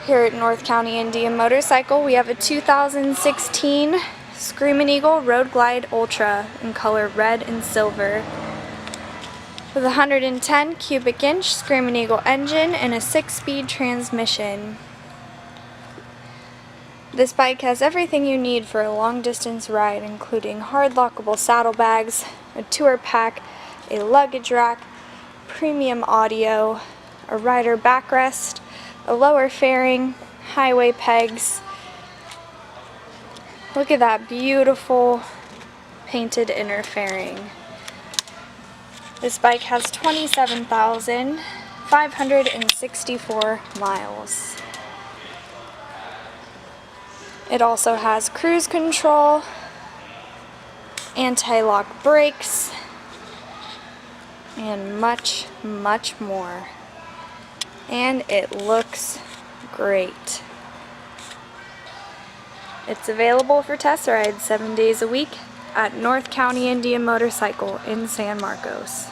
Here at North County Indian Motorcycle, we have a 2016 Screamin' Eagle Road Glide Ultra in color red and silver. With a 110 cubic inch Screamin' Eagle engine and a 6-speed transmission. This bike has everything you need for a long distance ride, including hard lockable saddlebags, a tour pack, a luggage rack, premium audio, a rider backrest, a lower fairing, highway pegs. Look at that beautiful painted inner fairing. This bike has 27,564 miles. It also has cruise control, anti-lock brakes, and much, much more. And it looks great. It's available for test rides 7 days a week at North County Indian Motorcycle in San Marcos.